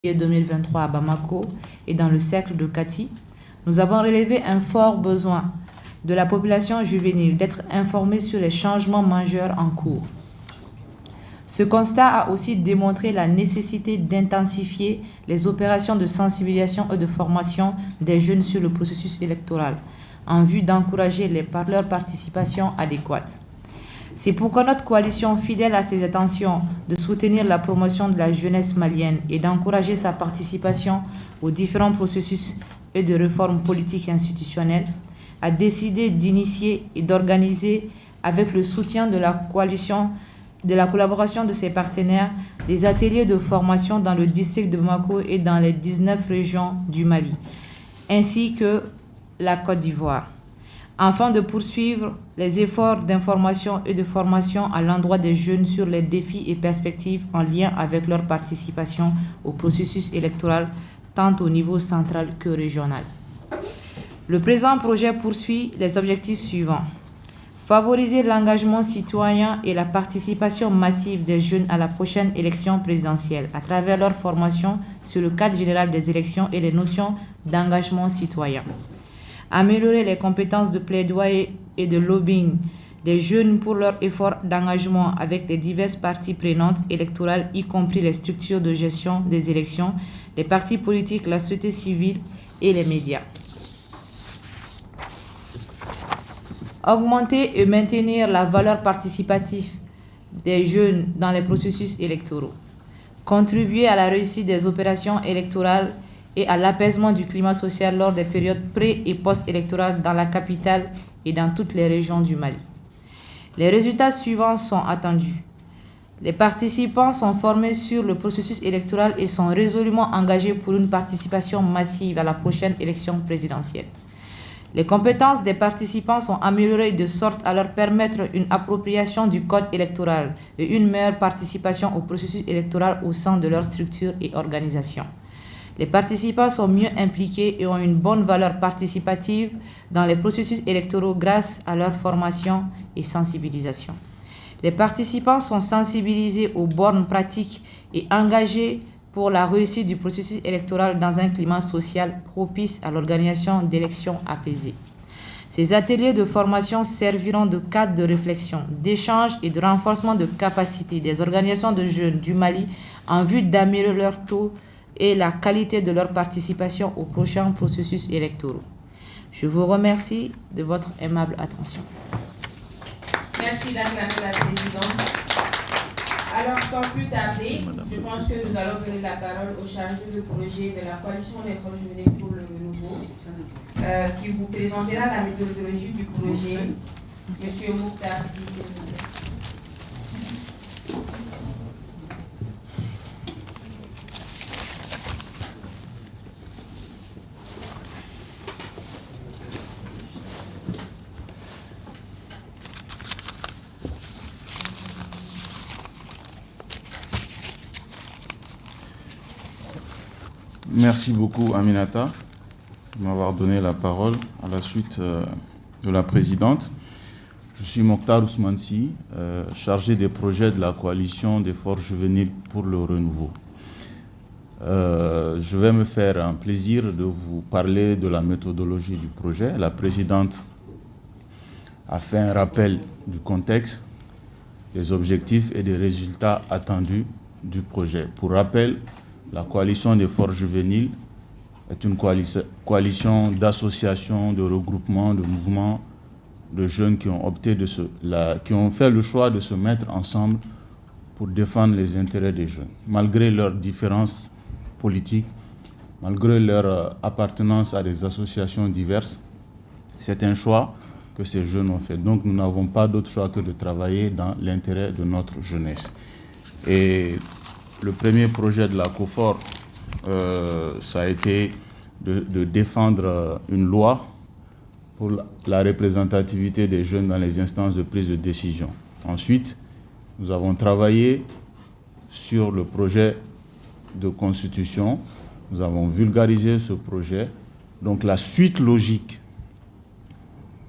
2023 à Bamako et dans le cercle de Kati, nous avons relevé un fort besoin de la population juvénile d'être informée sur les changements majeurs en cours. Ce constat a aussi démontré la nécessité d'intensifier les opérations de sensibilisation et de formation des jeunes sur le processus électoral en vue d'encourager leur participation adéquate. C'est pourquoi notre coalition, fidèle à ses intentions de soutenir la promotion de la jeunesse malienne et d'encourager sa participation aux différents processus et de réformes politiques et institutionnelles, a décidé d'initier et d'organiser, avec le soutien de la coalition, de la collaboration de ses partenaires, des ateliers de formation dans le district de Bamako et dans les 19 régions du Mali, ainsi que la Côte d'Ivoire, afin de poursuivre les efforts d'information et de formation à l'endroit des jeunes sur les défis et perspectives en lien avec leur participation au processus électoral, tant au niveau central que régional. Le présent projet poursuit les objectifs suivants. Favoriser l'engagement citoyen et la participation massive des jeunes à la prochaine élection présidentielle à travers leur formation sur le cadre général des élections et les notions d'engagement citoyen. Améliorer les compétences de plaidoyer et de lobbying des jeunes pour leur effort d'engagement avec les diverses parties prenantes électorales, y compris les structures de gestion des élections, les partis politiques, la société civile et les médias. Augmenter et maintenir la valeur participative des jeunes dans les processus électoraux. Contribuer à la réussite des opérations électorales et à l'apaisement du climat social lors des périodes pré- et post-électorales dans la capitale et dans toutes les régions du Mali. Les résultats suivants sont attendus. Les participants sont formés sur le processus électoral et sont résolument engagés pour une participation massive à la prochaine élection présidentielle. Les compétences des participants sont améliorées de sorte à leur permettre une appropriation du code électoral et une meilleure participation au processus électoral au sein de leur structure et organisation. Les participants sont mieux impliqués et ont une bonne valeur participative dans les processus électoraux grâce à leur formation et sensibilisation. Les participants sont sensibilisés aux bornes pratiques et engagés pour la réussite du processus électoral dans un climat social propice à l'organisation d'élections apaisées. Ces ateliers de formation serviront de cadre de réflexion, d'échange et de renforcement de capacités des organisations de jeunes du Mali en vue d'améliorer leur taux et la qualité de leur participation aux prochains processus électoraux. Je vous remercie de votre aimable attention. Merci d'acclamer la présidente. Alors, sans plus tarder, je pense que nous allons donner la parole au chargé de projet de la coalition des forces juvéniles pour le renouveau, qui vous présentera la méthodologie du projet. Monsieur Mouktar, s'il vous plaît. Merci beaucoup, Aminata, de m'avoir donné la parole à la suite de la présidente. Je suis Mokhtar Ousmansi, chargé des projets de la coalition des forces juvéniles pour le renouveau. Je vais me faire un plaisir de vous parler de la méthodologie du projet. La présidente a fait un rappel du contexte, des objectifs et des résultats attendus du projet. Pour rappel, la coalition des forces juvéniles est une coalition d'associations, de regroupements, de mouvements de jeunes qui ont fait le choix de se mettre ensemble pour défendre les intérêts des jeunes. Malgré leurs différences politiques, malgré leur appartenance à des associations diverses, c'est un choix que ces jeunes ont fait. Donc nous n'avons pas d'autre choix que de travailler dans l'intérêt de notre jeunesse. Et le premier projet de la COFOR, ça a été de défendre une loi pour la représentativité des jeunes dans les instances de prise de décision. Ensuite, nous avons travaillé sur le projet de constitution. Nous avons vulgarisé ce projet. Donc la suite logique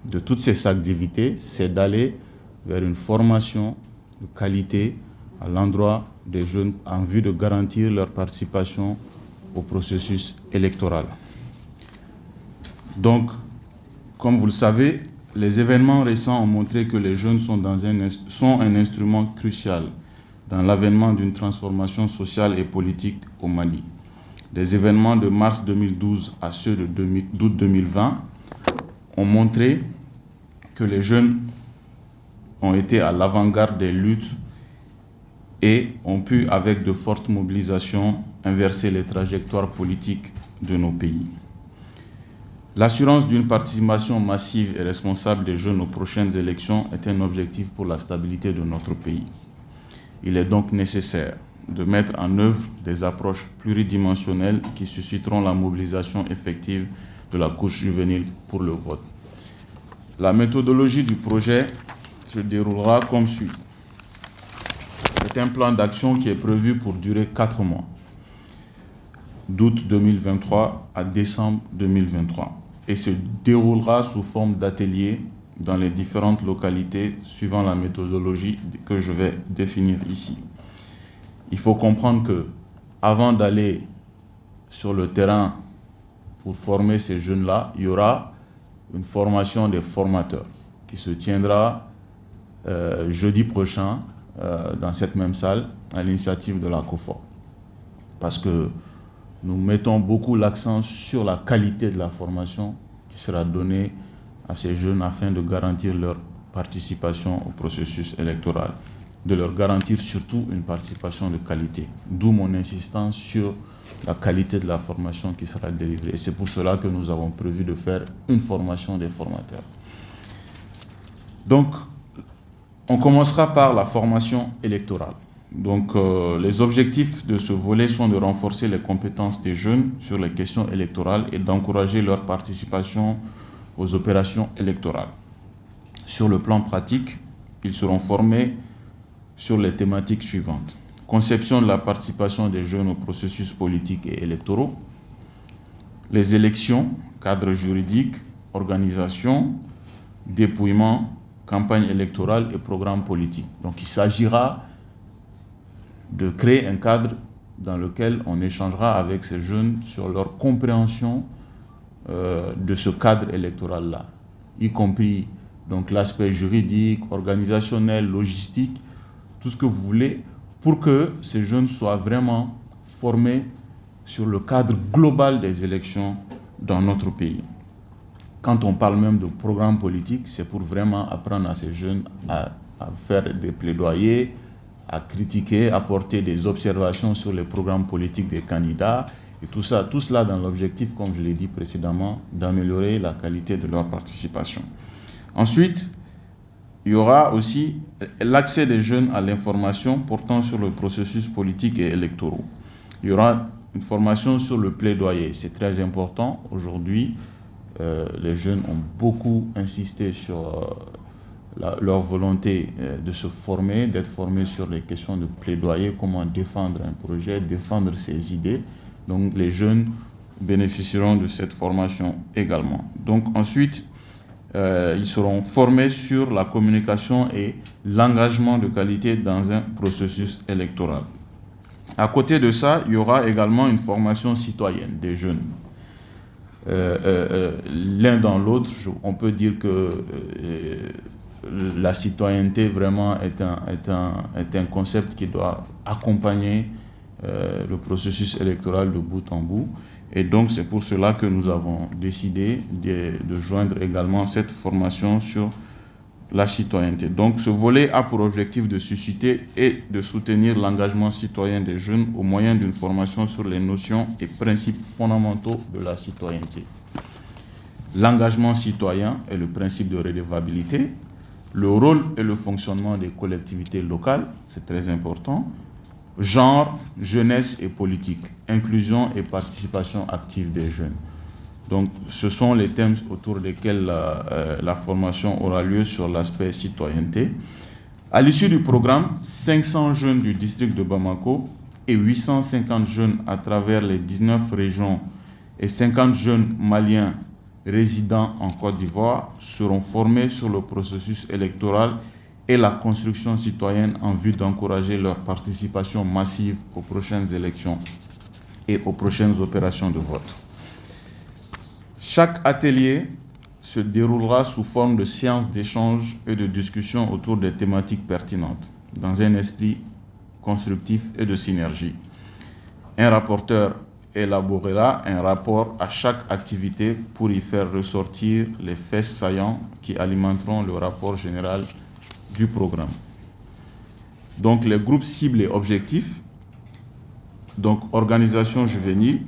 de toutes ces activités, c'est d'aller vers une formation de qualité à l'endroit des jeunes en vue de garantir leur participation au processus électoral. Donc, comme vous le savez, les événements récents ont montré que les jeunes sont un instrument crucial dans l'avènement d'une transformation sociale et politique au Mali. Les événements de mars 2012 à ceux d'août 2020 ont montré que les jeunes ont été à l'avant-garde des luttes et ont pu, avec de fortes mobilisations, inverser les trajectoires politiques de nos pays. L'assurance d'une participation massive et responsable des jeunes aux prochaines élections est un objectif pour la stabilité de notre pays. Il est donc nécessaire de mettre en œuvre des approches pluridimensionnelles qui susciteront la mobilisation effective de la couche juvénile pour le vote. La méthodologie du projet se déroulera comme suit. C'est un plan d'action qui est prévu pour durer 4 mois, d'août 2023 à décembre 2023, et se déroulera sous forme d'ateliers dans les différentes localités suivant la méthodologie que je vais définir ici. Il faut comprendre que avant d'aller sur le terrain pour former ces jeunes-là, il y aura une formation des formateurs qui se tiendra jeudi prochain dans cette même salle à l'initiative de la COFOR. Parce que nous mettons beaucoup l'accent sur la qualité de la formation qui sera donnée à ces jeunes afin de garantir leur participation au processus électoral, de leur garantir surtout une participation de qualité. D'où mon insistance sur la qualité de la formation qui sera délivrée. Et c'est pour cela que nous avons prévu de faire une formation des formateurs. Donc, on commencera par la formation électorale. Donc, les objectifs de ce volet sont de renforcer les compétences des jeunes sur les questions électorales et d'encourager leur participation aux opérations électorales. Sur le plan pratique, ils seront formés sur les thématiques suivantes. Conception de la participation des jeunes aux processus politiques et électoraux, les élections, cadre juridique, organisation, dépouillement, campagne électorale et programme politique. Donc il s'agira de créer un cadre dans lequel on échangera avec ces jeunes sur leur compréhension de ce cadre électoral-là, y compris donc l'aspect juridique, organisationnel, logistique, tout ce que vous voulez, pour que ces jeunes soient vraiment formés sur le cadre global des élections dans notre pays. Quand on parle même de programme politique, c'est pour vraiment apprendre à ces jeunes à faire des plaidoyers, à critiquer, à porter des observations sur les programmes politiques des candidats, et tout cela dans l'objectif, comme je l'ai dit précédemment, d'améliorer la qualité de leur participation. Ensuite, il y aura aussi l'accès des jeunes à l'information portant sur le processus politique et électoral. Il y aura une formation sur le plaidoyer, c'est très important. Aujourd'hui, les jeunes ont beaucoup insisté sur leur volonté de se former, d'être formés sur les questions de plaidoyer, comment défendre un projet, défendre ses idées. Donc les jeunes bénéficieront de cette formation également. Donc ensuite, ils seront formés sur la communication et l'engagement de qualité dans un processus électoral. À côté de ça, il y aura également une formation citoyenne des jeunes. L'un dans l'autre, on peut dire que la citoyenneté vraiment est un concept qui doit accompagner le processus électoral de bout en bout. Et donc c'est pour cela que nous avons décidé de joindre également cette formation sur la citoyenneté. Donc ce volet a pour objectif de susciter et de soutenir l'engagement citoyen des jeunes au moyen d'une formation sur les notions et principes fondamentaux de la citoyenneté. L'engagement citoyen est le principe de redevabilité, le rôle et le fonctionnement des collectivités locales, c'est très important, genre, jeunesse et politique, inclusion et participation active des jeunes. Donc, ce sont les thèmes autour desquels la formation aura lieu sur l'aspect citoyenneté. À l'issue du programme, 500 jeunes du district de Bamako et 850 jeunes à travers les 19 régions et 50 jeunes maliens résidant en Côte d'Ivoire seront formés sur le processus électoral et la construction citoyenne en vue d'encourager leur participation massive aux prochaines élections et aux prochaines opérations de vote. Chaque atelier se déroulera sous forme de séances d'échange et de discussion autour des thématiques pertinentes, dans un esprit constructif et de synergie. Un rapporteur élaborera un rapport à chaque activité pour y faire ressortir les faits saillants qui alimenteront le rapport général du programme. Donc les groupes cibles et objectifs, donc organisation juvénile,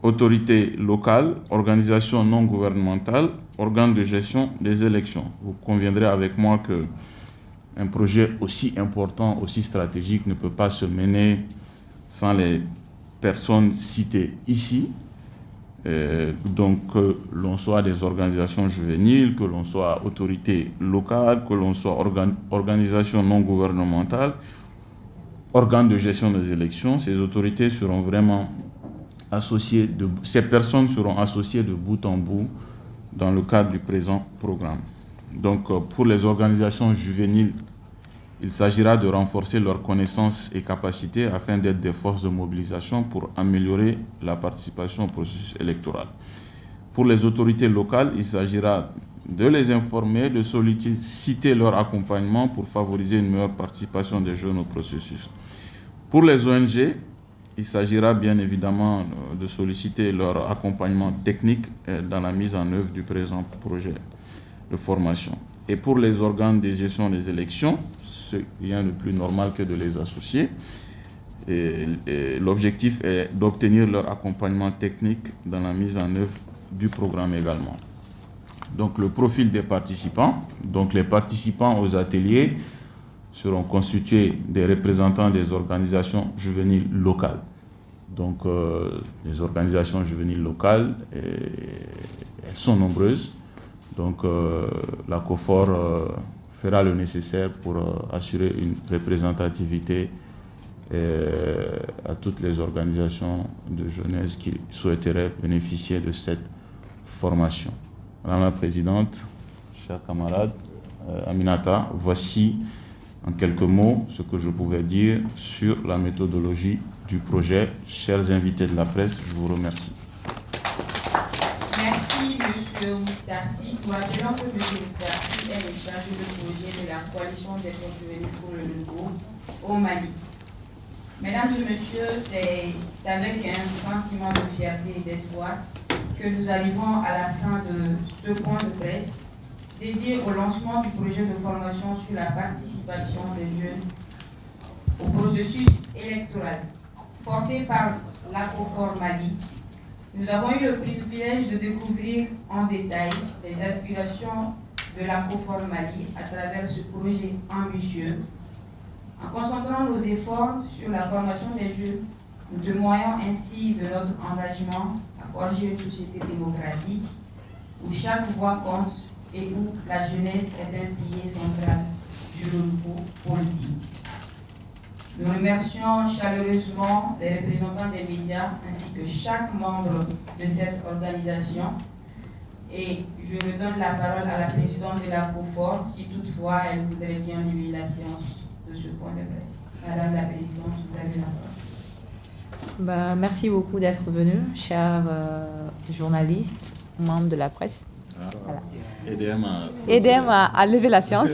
autorités locales, organisations non gouvernementales, organes de gestion des élections. Vous conviendrez avec moi qu'un projet aussi important, aussi stratégique ne peut pas se mener sans les personnes citées ici. Donc que l'on soit des organisations juvéniles, que l'on soit autorités locales, que l'on soit organisations non gouvernementales, organes de gestion des élections, ces autorités seront vraiment associées, ces personnes seront associées de bout en bout dans le cadre du présent programme. Donc pour les organisations juvéniles, il s'agira de renforcer leurs connaissances et capacités afin d'être des forces de mobilisation pour améliorer la participation au processus électoral. Pour les autorités locales, il s'agira de les informer, de solliciter leur accompagnement pour favoriser une meilleure participation des jeunes au processus. Pour les ONG, il s'agira bien évidemment de solliciter leur accompagnement technique dans la mise en œuvre du présent projet de formation. Et pour les organes de gestion des élections, rien de plus normal que de les associer. Et l'objectif est d'obtenir leur accompagnement technique dans la mise en œuvre du programme également. Donc le profil des participants. Donc les participants aux ateliers seront constitués des représentants des organisations juvéniles locales. Donc les organisations juvéniles locales, elles sont nombreuses. Donc la COFOR fera le nécessaire pour assurer une représentativité à toutes les organisations de jeunesse qui souhaiteraient bénéficier de cette formation. Madame la Présidente, chers camarades, Aminata, voici en quelques mots ce que je pouvais dire sur la méthodologie du projet. Chers invités de la presse, je vous remercie. Merci, M. Mouktassi. Nous rappelons que M. Mouktassi est le chargé de projet de la coalition des forces juvéniles pour le renouveau au Mali. Mesdames et messieurs, c'est avec un sentiment de fierté et d'espoir que nous arrivons à la fin de ce point de presse dédié au lancement du projet de formation sur la participation des jeunes au processus électoral porté par la COFOR Mali. Nous avons eu le privilège de découvrir en détail les aspirations de la COFOR Mali à travers ce projet ambitieux. En concentrant nos efforts sur la formation des jeunes, nous témoignons ainsi de notre engagement à forger une société démocratique où chaque voix compte et où la jeunesse est un pilier central du renouveau politique. Nous remercions chaleureusement les représentants des médias ainsi que chaque membre de cette organisation. Et je redonne la parole à la présidente de la COFOR si toutefois elle voudrait bien lever la séance de ce point de presse. Madame la Présidente, vous avez la parole. Merci beaucoup d'être venu, chers journalistes, membres de la presse. Voilà. EDM à lever la séance.